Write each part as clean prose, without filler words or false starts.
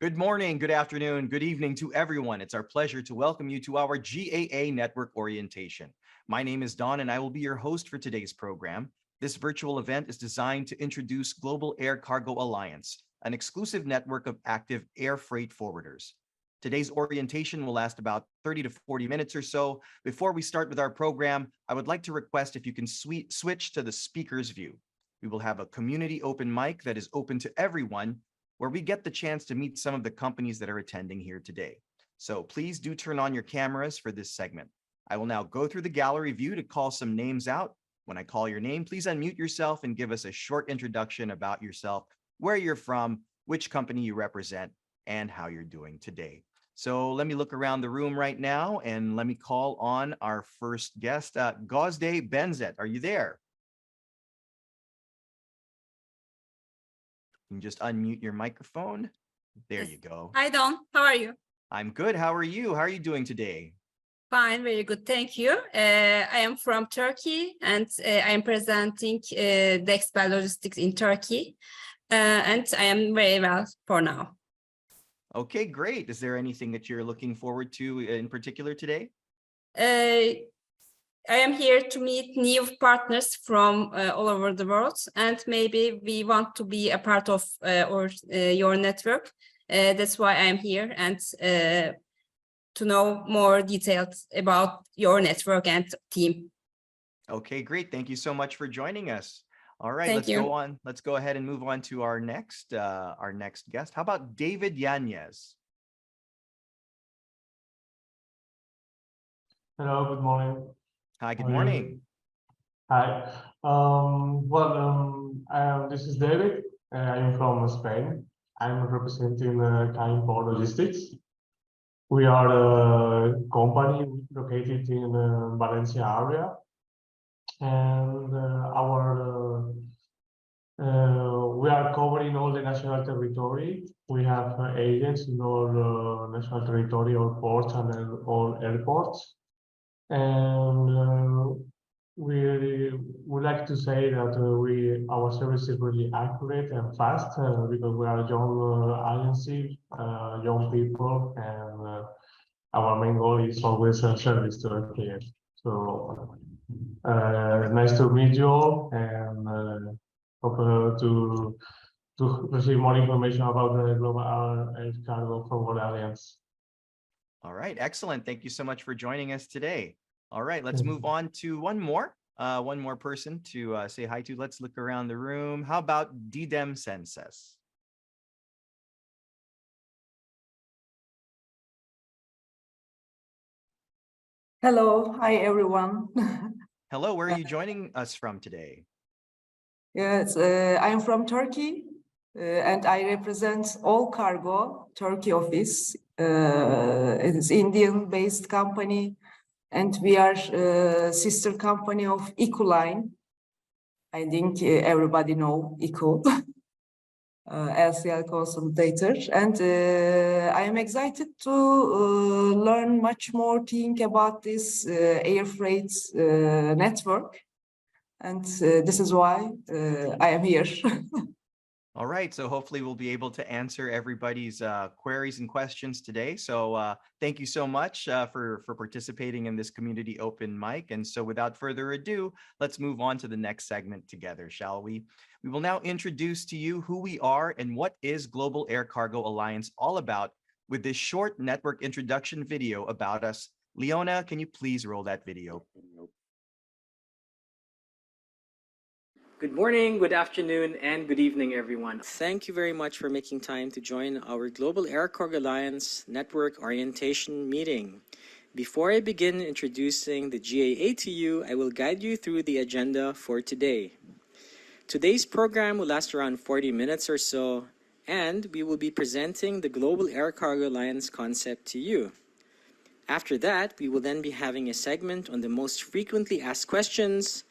Good morning, good afternoon, good evening to everyone. It's our pleasure to welcome you to our GAA Network Orientation. My name is Don and I will be your host for today's program. This virtual event is designed to introduce Global Air Cargo Alliance, an exclusive network of active air freight forwarders. Today's orientation will last about 30 to 40 minutes or so. Before we start with our program, I would like to request if you can switch to the speaker's view. We will have a community open mic that is open to everyone, where we get the chance to meet some of the companies that are attending here today. So please do turn on your cameras for this segment. I will now go through the gallery view to call some names out. When I call your name, please unmute yourself and give us a short introduction about yourself, where you're from, which company you represent, and how you're doing today. So let me look around the room right now and let me call on our first guest, Gozde Benzet. Are you there? You can just unmute your microphone. There you go. Hi, Don. How are you? I'm good. How are you? How are you doing today? Fine, very good. Thank you. I am from Turkey and I am presenting Dexpel Logistics in Turkey. And I am very well for now. Okay, great. Is there anything that you're looking forward to in particular today? I am here to meet new partners from all over the world, and maybe we want to be a part of your network. That's why I am here, and to know more details about your network and team. Okay, great. Thank you so much for joining us. All right, Thank you. go on. Let's go ahead and move on to our next guest. How about David Yanez? Hello, good morning. Hi, good morning. Hi. This is David. I'm from Spain. I'm representing GAA Logistics. We are a company located in Valencia area, and we are covering all the national territory. We have agents in all national territory, all ports and all airports. And we would like to say that our service is really accurate and fast because we are a young agency, young people, and our main goal is always service to our clients. So nice to meet you all, and hope to receive more information about the Global Air Cargo Forward Alliance. All right, excellent. Thank you so much for joining us today. All right, let's move on to one more person to say hi to. Let's look around the room. How about Didem Senses? Hello, hi everyone. Hello, where are you joining us from today? Yes, I'm from Turkey, and I represent All Cargo Turkey office. It is Indian-based company, and we are sister company of Ecoline. I think everybody know Eco, LCL consolidator, and I am excited to learn much more thing about this air freight network, and this is why I am here. All right, so hopefully we'll be able to answer everybody's queries and questions today. So thank you so much for participating in this community open mic. And so without further ado, let's move on to the next segment together, shall we? We will now introduce to you who we are and what is Global Air Cargo Alliance all about with this short network introduction video about us. Leona, can you please roll that video? Good morning, good afternoon, and good evening, everyone. Thank you very much for making time to join our Global Air Cargo Alliance Network Orientation meeting. Before I begin introducing the GAA to you, I will guide you through the agenda for today. Today's program will last around 40 minutes or so, and we will be presenting the Global Air Cargo Alliance concept to you. After that, we will then be having a segment on the most frequently asked questions,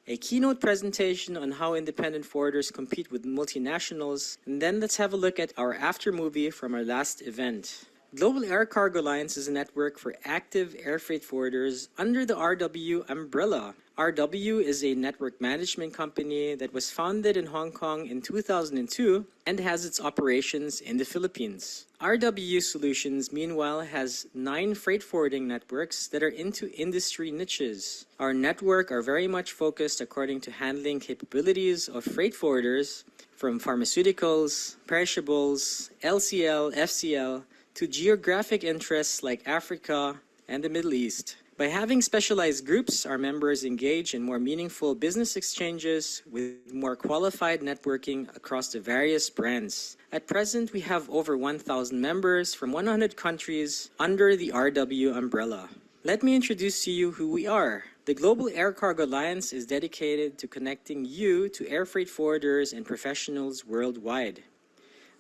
a keynote presentation on how independent forwarders compete with multinationals, and then let's have a look at our after movie from our last event. Global Air Cargo Alliance is a network for active air freight forwarders under the RW umbrella. RW is a network management company that was founded in Hong Kong in 2002 and has its operations in the Philippines. RW Solutions, meanwhile, has 9 freight forwarding networks that are into industry niches. Our network are very much focused according to handling capabilities of freight forwarders from pharmaceuticals, perishables, LCL, FCL, to geographic interests like Africa and the Middle East. By having specialized groups, our members engage in more meaningful business exchanges with more qualified networking across the various brands. At present, we have over 1,000 members from 100 countries under the RW umbrella. Let me introduce to you who we are. The Global Air Cargo Alliance is dedicated to connecting you to air freight forwarders and professionals worldwide.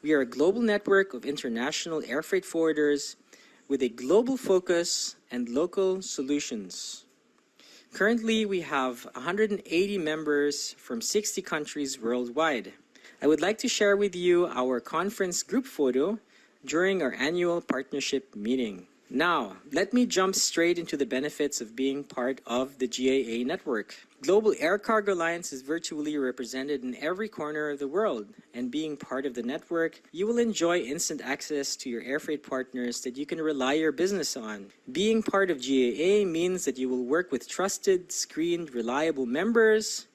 We are a global network of international air freight forwarders with a global focus and local solutions. Currently, we have 180 members from 60 countries worldwide. I would like to share with you our conference group photo during our annual partnership meeting. Now, let me jump straight into the benefits of being part of the GAA network. Global Air Cargo Alliance is virtually represented in every corner of the world, and being part of the network, you will enjoy instant access to your air freight partners that you can rely your business on. Being part of GAA means that you will work with trusted, screened, reliable members,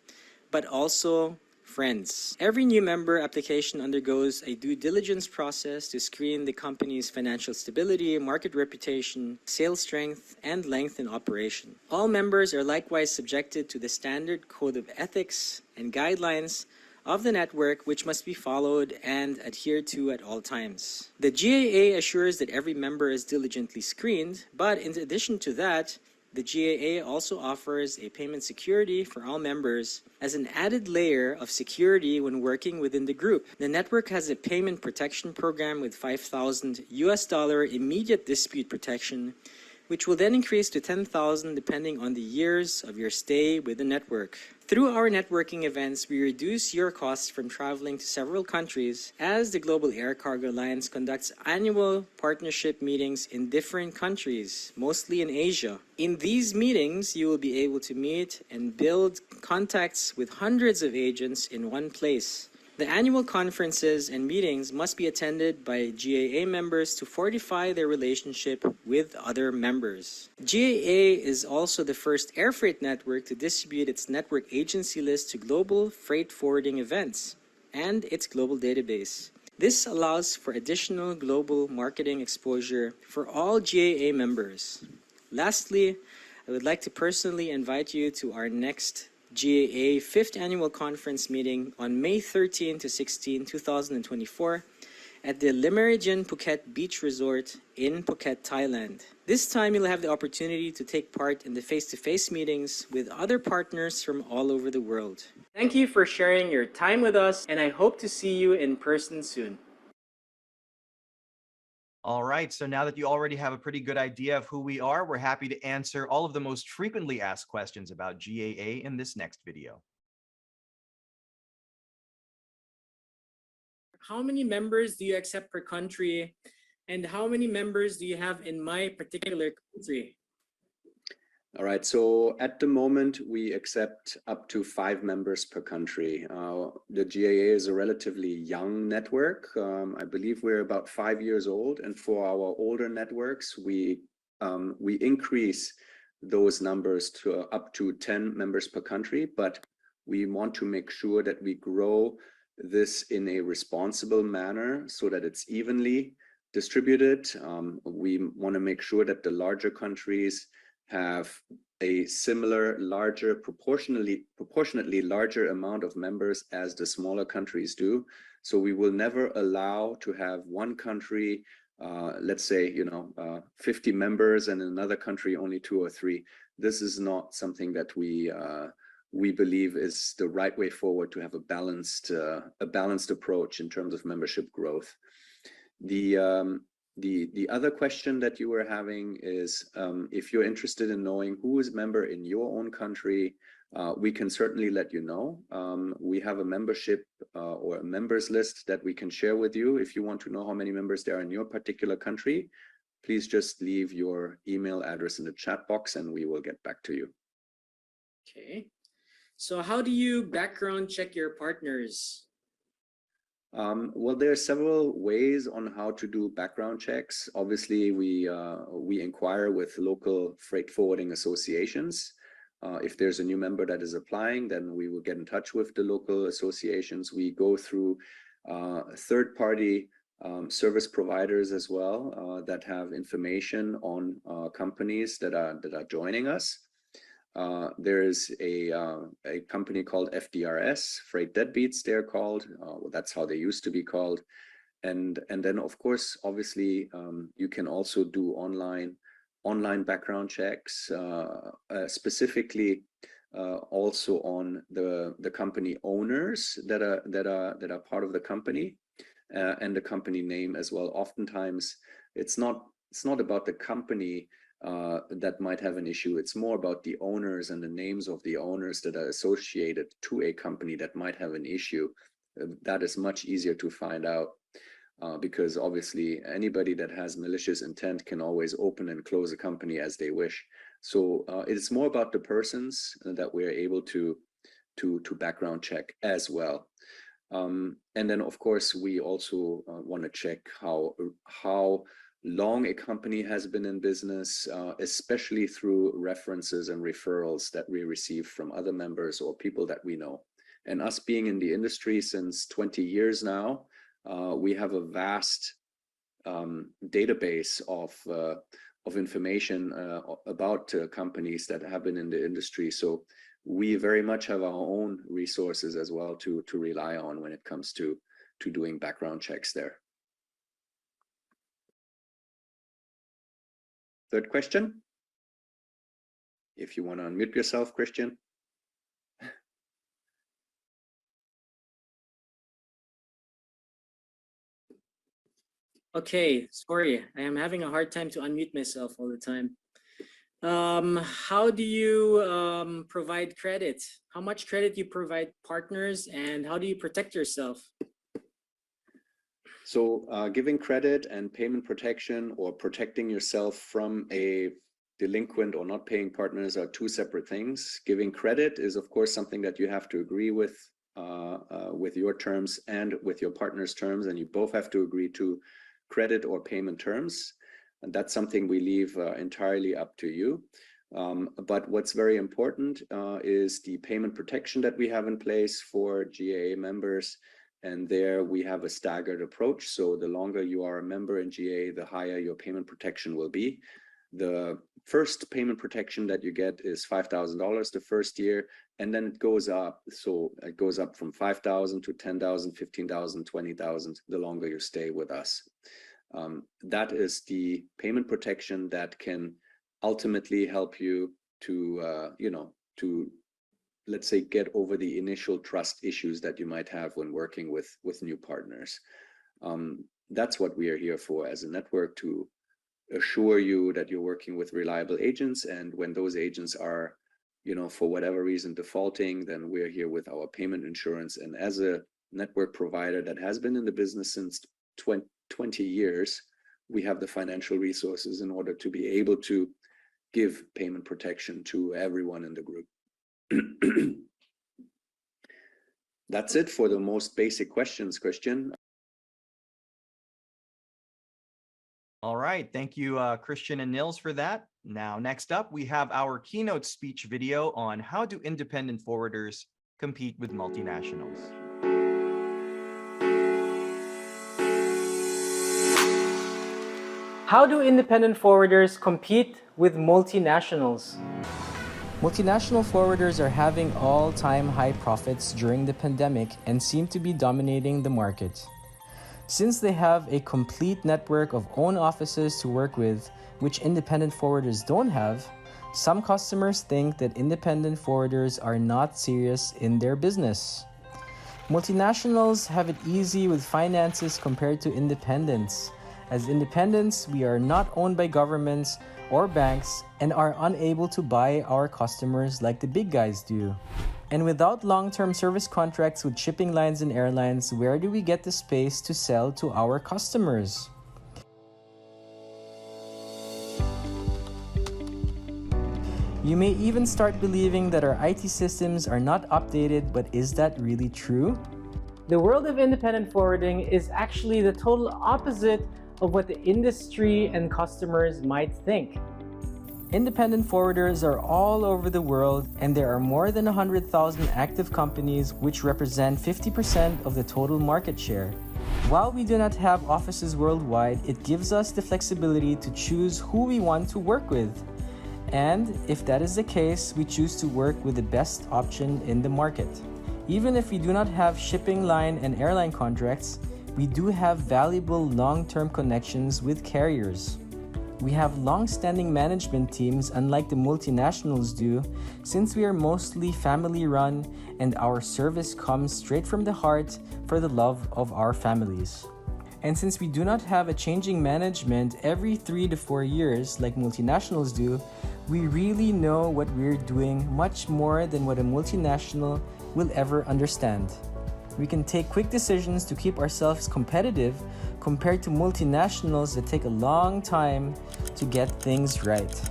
but also friends. Every new member application undergoes a due diligence process to screen the company's financial stability, market reputation, sales strength, and length in operation. All members are likewise subjected to the standard code of ethics and guidelines of the network, which must be followed and adhered to at all times. The GAA assures that every member is diligently screened, but in addition to that, the GAA also offers a payment security for all members as an added layer of security when working within the group. The network has a payment protection program with $5,000 immediate dispute protection, which will then increase to $10,000 depending on the years of your stay with the network. Through our networking events, we reduce your costs from traveling to several countries as the Global Air Cargo Alliance conducts annual partnership meetings in different countries, mostly in Asia. In these meetings, you will be able to meet and build contacts with hundreds of agents in one place. The annual conferences and meetings must be attended by GAA members to fortify their relationship with other members. GAA is also the first air freight network to distribute its network agency list to global freight forwarding events and its global database. This allows for additional global marketing exposure for all GAA members. Lastly, I would like to personally invite you to our next GAA 5th Annual Conference meeting on May 13 to 16, 2024 at the Le Méridien Phuket Beach Resort in Phuket, Thailand. This time you'll have the opportunity to take part in the face-to-face meetings with other partners from all over the world. Thank you for sharing your time with us, and I hope to see you in person soon. All right, so now that you already have a pretty good idea of who we are, we're happy to answer all of the most frequently asked questions about GAA in this next video. How many members do you accept per country, and how many members do you have in my particular country? All right, so at the moment, we accept up to 5 members per country. The GAA is a relatively young network. I believe we're about 5 years old, and for our older networks, we increase those numbers to up to 10 members per country, but we want to make sure that we grow this in a responsible manner so that it's evenly distributed. We want to make sure that the larger countries have a similar proportionately larger amount of members as the smaller countries do. So we will never allow to have one country, let's say, 50 members, and in another country only 2 or 3. This is not something that we believe is the right way forward to have a balanced approach in terms of membership growth. The other question that you were having is if you're interested in knowing who is a member in your own country, we can certainly let you know. We have a membership or a members list that we can share with you. If you want to know how many members there are in your particular country, please just leave your email address in the chat box and we will get back to you. Okay. So how do you background check your partners? Well, there are several ways on how to do background checks. Obviously, we inquire with local freight forwarding associations. If there's a new member that is applying, then we will get in touch with the local associations. We go through third-party service providers as well that have information on companies that are joining us. There's a company called FDRS, Freight Deadbeats, they're called. Well, that's how they used to be called. And then, of course, obviously, you can also do online background checks, specifically also on the company owners that are part of the company, and the company name as well. Oftentimes, it's not about the company that might have an issue. It's more about the owners and the names of the owners that are associated to a company that might have an issue. That is much easier to find out because obviously anybody that has malicious intent can always open and close a company as they wish. So it's more about the persons that we're able to background check as well. And then, of course, we also want to check how long a company has been in business, especially through references and referrals that we receive from other members or people that we know. And us being in the industry since 20 years now, we have a vast database of information about companies that have been in the industry. So we very much have our own resources as well to rely on when it comes to doing background checks there. Third question, if you want to unmute yourself, Christian. Okay, sorry, I am having a hard time to unmute myself all the time. How do you provide credit? How much credit you provide partners, and how do you protect yourself? So giving credit and payment protection or protecting yourself from a delinquent or not paying partners are two separate things. Giving credit is, of course, something that you have to agree with your terms and with your partner's terms, and you both have to agree to credit or payment terms. And that's something we leave entirely up to you. But what's very important is the payment protection that we have in place for GAA members. And there we have a staggered approach. So the longer you are a member in GAA, the higher your payment protection will be. The first payment protection that you get is $5,000 the first year, and then it goes up. So it goes up from 5,000 to 10,000, 15,000, 20,000, the longer you stay with us. That is the payment protection that can ultimately help you to, let's say, get over the initial trust issues that you might have when working with new partners. That's what we are here for as a network, to assure you that you're working with reliable agents. And when those agents are, for whatever reason defaulting, then we're here with our payment insurance. And as a network provider that has been in the business since 20 years, we have the financial resources in order to be able to give payment protection to everyone in the group. That's it for the most basic questions, Christian. All right. Thank you, Christian and Nils, for that. Now, next up, we have our keynote speech video on how do independent forwarders compete with multinationals. How do independent forwarders compete with multinationals? Multinational forwarders are having all-time high profits during the pandemic and seem to be dominating the market. Since they have a complete network of own offices to work with, which independent forwarders don't have, some customers think that independent forwarders are not serious in their business. Multinationals have it easy with finances compared to independents. As independents, we are not owned by governments or banks and are unable to buy our customers like the big guys do. And without long-term service contracts with shipping lines and airlines, where do we get the space to sell to our customers? You may even start believing that our IT systems are not updated, but is that really true? The world of independent forwarding is actually the total opposite of what the industry and customers might think. Independent forwarders are all over the world, and there are more than 100,000 active companies, which represent 50% of the total market share. While we do not have offices worldwide, it gives us the flexibility to choose who we want to work with. And if that is the case, we choose to work with the best option in the market. Even if we do not have shipping line and airline contracts, we do have valuable long-term connections with carriers. We have long-standing management teams, unlike the multinationals do, since we are mostly family-run and our service comes straight from the heart for the love of our families. And since we do not have a changing management every 3 to 4 years like multinationals do, we really know what we're doing much more than what a multinational will ever understand. We can take quick decisions to keep ourselves competitive compared to multinationals that take a long time to get things right.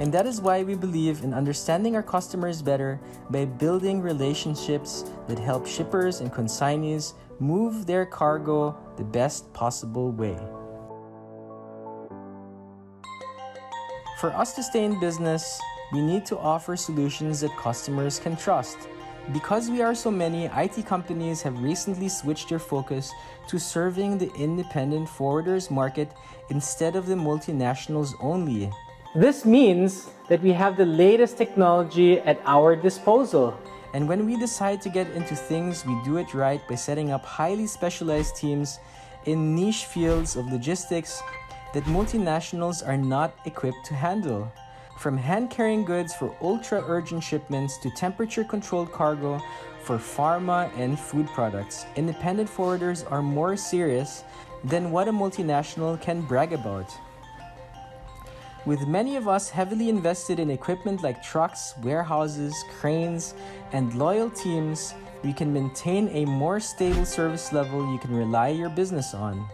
And that is why we believe in understanding our customers better by building relationships that help shippers and consignees move their cargo the best possible way. For us to stay in business, we need to offer solutions that customers can trust. Because we are so many, IT companies have recently switched their focus to serving the independent forwarders market instead of the multinationals only. This means that we have the latest technology at our disposal. And when we decide to get into things, we do it right by setting up highly specialized teams in niche fields of logistics that multinationals are not equipped to handle. From hand-carrying goods for ultra-urgent shipments to temperature-controlled cargo for pharma and food products, independent forwarders are more serious than what a multinational can brag about. With many of us heavily invested in equipment like trucks, warehouses, cranes, and loyal teams, we can maintain a more stable service level you can rely your business on.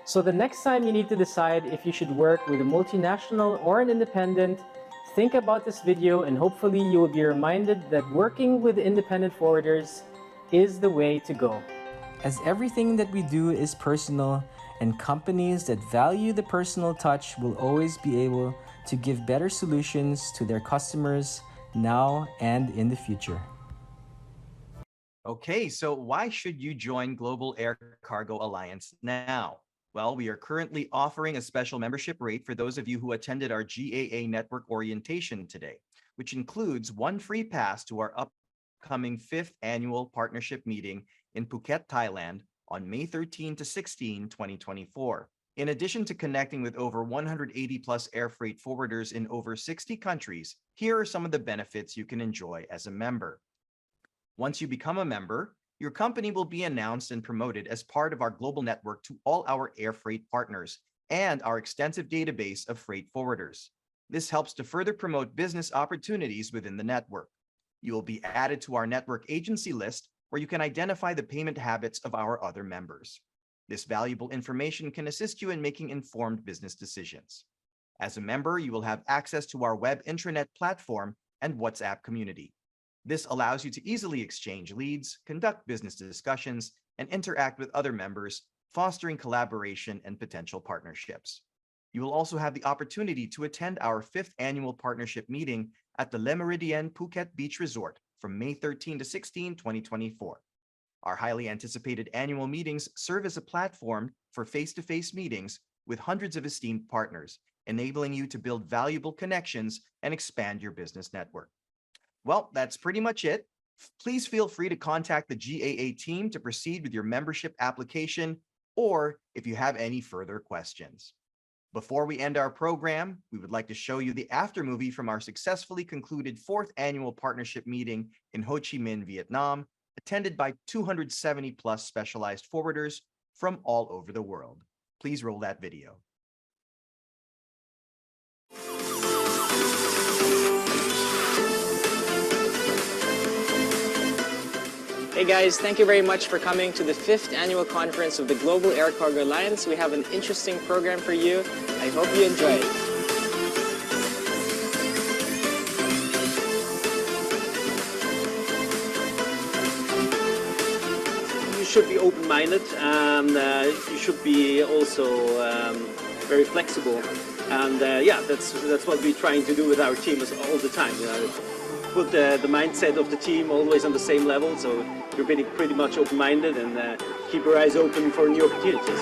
So the next time you need to decide if you should work with a multinational or an independent, think about this video and hopefully you will be reminded that working with independent forwarders is the way to go. As everything that we do is personal, and companies that value the personal touch will always be able to give better solutions to their customers now and in the future. Okay, so why should you join Global Air Cargo Alliance now? Well, we are currently offering a special membership rate for those of you who attended our GAA network orientation today, which includes one free pass to our upcoming 5th annual partnership meeting in Phuket, Thailand on May 13 to 16, 2024. In addition to connecting with over 180 plus air freight forwarders in over 60 countries, here are some of the benefits you can enjoy as a member. Once you become a member, your company will be announced and promoted as part of our global network to all our air freight partners and our extensive database of freight forwarders. This helps to further promote business opportunities within the network. You will be added to our network agency list, where you can identify the payment habits of our other members. This valuable information can assist you in making informed business decisions. As a member, you will have access to our web intranet platform and WhatsApp community. This allows you to easily exchange leads, conduct business discussions, and interact with other members, fostering collaboration and potential partnerships. You will also have the opportunity to attend our 5th annual partnership meeting at the Le Méridien Phuket Beach Resort from May 13 to 16, 2024. Our highly anticipated annual meetings serve as a platform for face-to-face meetings with hundreds of esteemed partners, enabling you to build valuable connections and expand your business network. Well, that's pretty much it. Please feel free to contact the GAA team to proceed with your membership application, or if you have any further questions. Before we end our program, we would like to show you the after movie from our successfully concluded 4th annual partnership meeting in Ho Chi Minh, Vietnam, attended by 270 plus specialized forwarders from all over the world. Please roll that video. Hey guys, thank you very much for coming to the 5th annual conference of the Global Air Cargo Alliance. We have an interesting program for you. I hope you enjoy it. should be open-minded, and you should be also very flexible. And yeah, that's what we're trying to do with our team all the time. You know, put the mindset of the team always on the same level, so you're pretty much open-minded and keep your eyes open for new opportunities.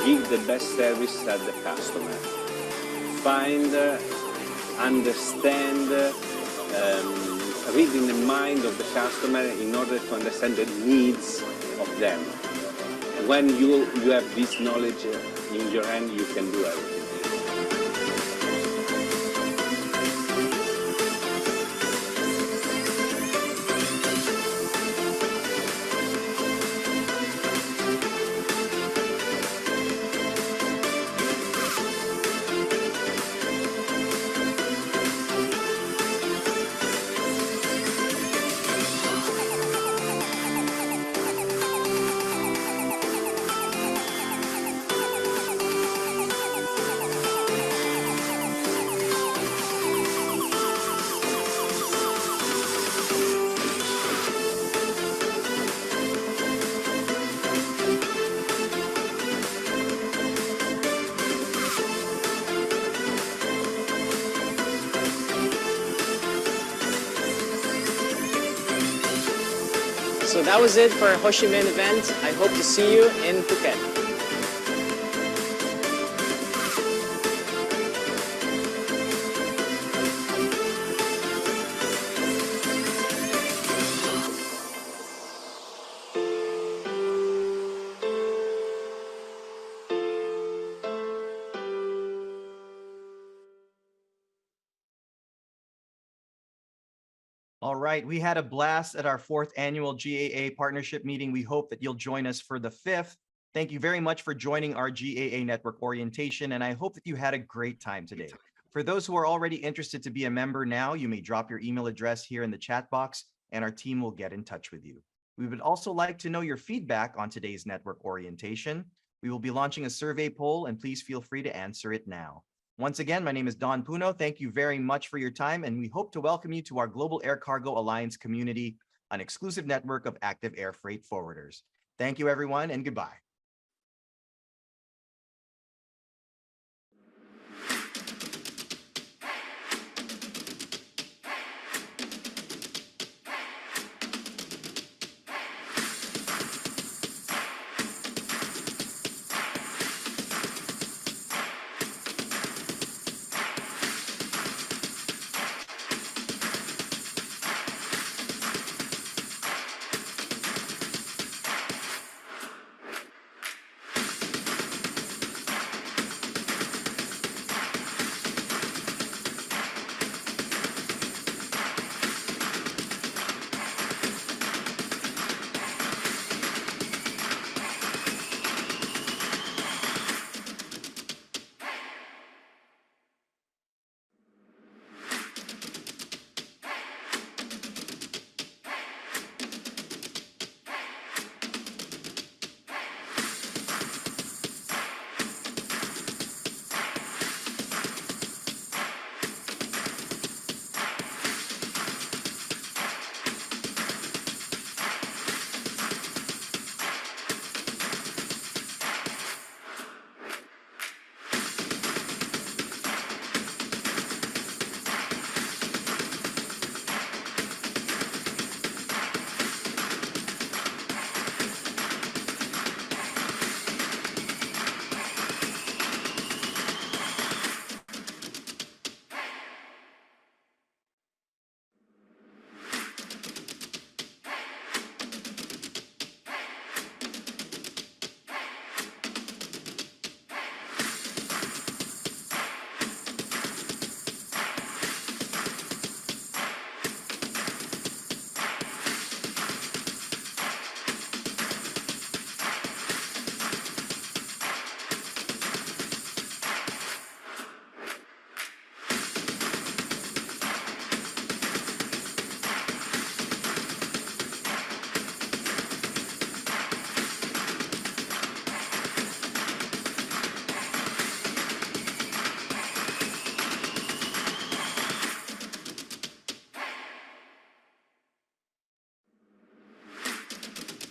Give the best service at the customer. Find, understand, reading the mind of the customer in order to understand the needs of them. When you have this knowledge in your hand, you can do everything. So that was it for our Ho Chi Minh event. I hope to see you in Phuket. All right, we had a blast at our 4th annual GAA partnership meeting. We hope that you'll join us for the 5th. Thank you very much for joining our GAA network orientation, and I hope that you had a great time today. For those who are already interested to be a member now, you may drop your email address here in the chat box, and our team will get in touch with you. We would also like to know your feedback on today's network orientation. We will be launching a survey poll, and please feel free to answer it now. Once again, my name is Don Puno. Thank you very much for your time, and we hope to welcome you to our Global Air Cargo Alliance community, an exclusive network of active air freight forwarders. Thank you, everyone, and goodbye.